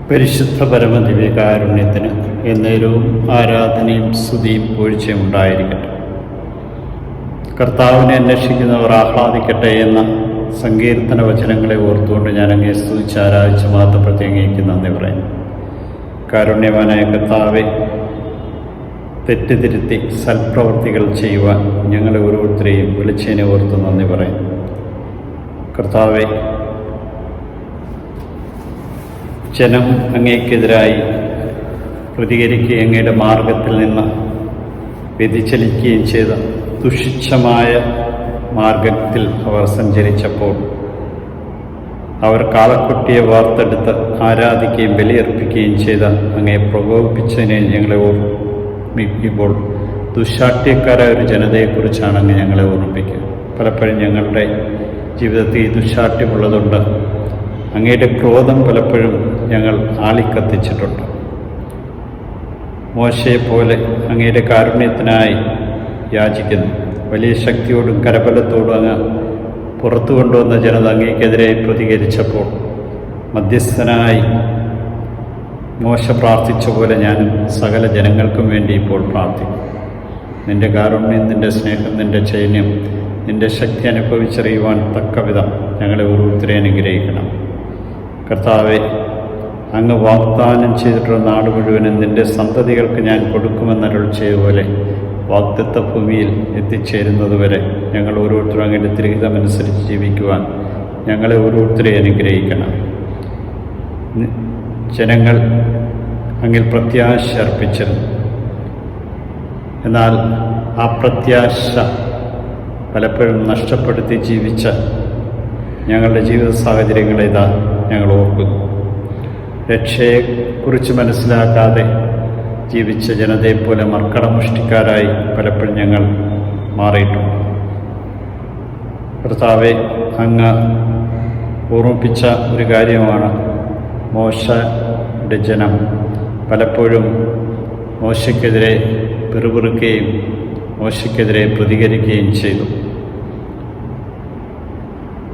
പരിശുദ്ധ പരമദിവ്യകാരുണ്യത്തിന് എന്നേരവും ആരാധനയും സ്തുതിയും പൂഴ്ചയും ഉണ്ടായിരിക്കട്ടെ. കർത്താവിനെ അന്വേഷിക്കുന്നവർ ആഹ്ലാദിക്കട്ടെ എന്ന സങ്കീർത്തന വചനങ്ങളെ ഓർത്തുകൊണ്ട് ഞാൻ അങ്ങേ സ്തുതിച്ച് ആരാധിച്ച് മാത്രപ്പെടുത്തി അങ്ങേക്ക് നന്ദി പറയുന്നു. കാരുണ്യവാനായ കർത്താവെ, തെറ്റിതിരുത്തി സൽപ്രവൃത്തികൾ ചെയ്യുവാൻ ഞങ്ങളെ ഓരോരുത്തരെയും വിളിച്ചതിനെ ഓർത്ത് നന്ദി പറയുന്നു. കർത്താവെ, ജനം അങ്ങേക്കെതിരായി പ്രതികരിക്കുകയും അങ്ങയുടെ മാർഗത്തിൽ നിന്ന് വ്യതിചലിക്കുകയും ചെയ്ത ദുഷിച്ചമായ മാർഗത്തിൽ അവർ സഞ്ചരിച്ചപ്പോൾ അവർ കാളക്കുട്ടിയെ വാർത്തെടുത്ത് ആരാധിക്കുകയും ബലിയർപ്പിക്കുകയും ചെയ്ത അങ്ങയെ പ്രകോപിപ്പിച്ചതിനെ ഞങ്ങളെ ഓർമ്മിക്കുമ്പോൾ ദുശ്ശാഠ്യക്കാരായ ഒരു ജനതയെക്കുറിച്ചാണ് അങ്ങ് ഞങ്ങളെ ഓർമ്മിപ്പിക്കുക. പലപ്പോഴും ഞങ്ങളുടെ ജീവിതത്തിൽ ഈ ദുശ്ശാഠ്യമുള്ളതുകൊണ്ട് അങ്ങയുടെ ക്രോധം പലപ്പോഴും ഞങ്ങൾ ആളിക്കത്തിച്ചിട്ടുണ്ട്. മോശയെപ്പോലെ അങ്ങയുടെ കാരുണ്യത്തിനായി യാചിക്കുന്നു. വലിയ ശക്തിയോടും കരബലത്തോടും അങ്ങ് പുറത്തു കൊണ്ടുവന്ന ജനത അങ്ങേക്കെതിരെ പ്രതികരിച്ചപ്പോൾ മധ്യസ്ഥനായി മോശ പ്രാർത്ഥിച്ച പോലെ ഞാനും സകല ജനങ്ങൾക്കും വേണ്ടി ഇപ്പോൾ പ്രാർത്ഥിക്കും. നിൻ്റെ കാരുണ്യം, നിൻ്റെ സ്നേഹം, നിൻ്റെ ചൈന്യം, നിൻ്റെ ശക്തി അനുഭവിച്ചറിയുവാൻ തക്കവിധം ഞങ്ങളെ ഓരോരുത്തരെ അനുഗ്രഹിക്കണം. കർത്താവെ, അങ്ങ് വാഗ്ദാനം ചെയ്തിട്ടുള്ള നാട് മുഴുവനും നിൻ്റെ സന്തതികൾക്ക് ഞാൻ കൊടുക്കുമെന്നരുൾ ചെയ്തതുപോലെ വാഗ്ദത്ത ഭൂമിയിൽ എത്തിച്ചേരുന്നതുവരെ ഞങ്ങൾ ഓരോരുത്തരും അങ്ങയുടെ തിരുഹിതമനുസരിച്ച് ജീവിക്കുവാൻ ഞങ്ങളെ ഓരോരുത്തരെ അനുഗ്രഹിക്കണം. ജനങ്ങൾ അങ്ങിൽ പ്രത്യാശ അർപ്പിച്ചിരുന്നു. എന്നാൽ ആ പ്രത്യാശ പലപ്പോഴും നഷ്ടപ്പെടുത്തി ജീവിച്ച ഞങ്ങളുടെ ജീവിത സാഹചര്യങ്ങളിതാ ഞങ്ങൾ ഓർക്കുന്നു. രക്ഷയെക്കുറിച്ച് മനസ്സിലാക്കാതെ ജീവിച്ച ജനതയെപ്പോലെ മർക്കടമുഷ്ടിക്കാരായി പലപ്പോഴും ഞങ്ങൾ മാറിയിട്ടുണ്ട്. കർത്താവെ, അങ്ങ് ഓർമ്മിപ്പിച്ച ഒരു കാര്യമാണ് മോശയുടെ ജനം പലപ്പോഴും മോശയ്ക്കെതിരെ പിറുപിറുക്കുകയും മോശയ്ക്കെതിരെ പ്രതികരിക്കുകയും ചെയ്തു.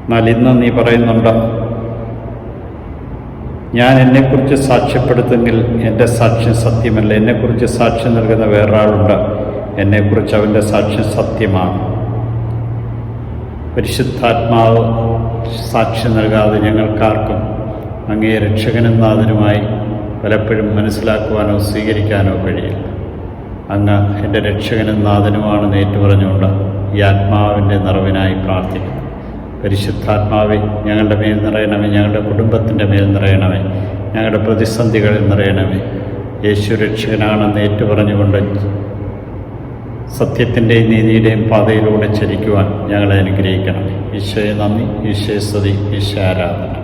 എന്നാൽ ഇന്ന് നീ പറയുന്നുണ്ട്, ഞാൻ എന്നെക്കുറിച്ച് സാക്ഷ്യപ്പെടുത്തുമെങ്കിൽ എൻ്റെ സാക്ഷ്യം സത്യമല്ല. എന്നെക്കുറിച്ച് സാക്ഷ്യം നൽകുന്ന വേറൊരാളുണ്ട്, എന്നെക്കുറിച്ച് അവൻ്റെ സാക്ഷ്യം സത്യമാണ്. പരിശുദ്ധാത്മാവ് സാക്ഷ്യം നൽകാതെ ഞങ്ങൾക്കാർക്കും അങ്ങേ രക്ഷകനും നാഥനുമായി പലപ്പോഴും മനസ്സിലാക്കുവാനോ സ്വീകരിക്കാനോ കഴിയില്ല. അങ്ങ് എൻ്റെ രക്ഷകനും നാഥനുമാണെന്ന് ഏറ്റുപറഞ്ഞുകൊണ്ട് ഈ ആത്മാവിൻ്റെ നിറവിനായി പ്രാർത്ഥിക്കുന്നു. പരിശുദ്ധാത്മാവെ, ഞങ്ങളുടെ മേൽ നിറയണമേ, ഞങ്ങളുടെ കുടുംബത്തിൻ്റെ മേൽ നിറയണമേ, ഞങ്ങളുടെ പ്രതിസന്ധികളിൽ നിറയണമേ. യേശു രക്ഷകനാണെന്ന് ഏറ്റുപറഞ്ഞുകൊണ്ട് സത്യത്തിൻ്റെയും നീതിയുടെയും പാതയിലൂടെ ചരിക്കുവാൻ ഞങ്ങളെ അനുഗ്രഹിക്കണമേ. ഈശോയെ നന്ദി, ഈശോയെ സ്തുതി, ഈശോ ആരാധന.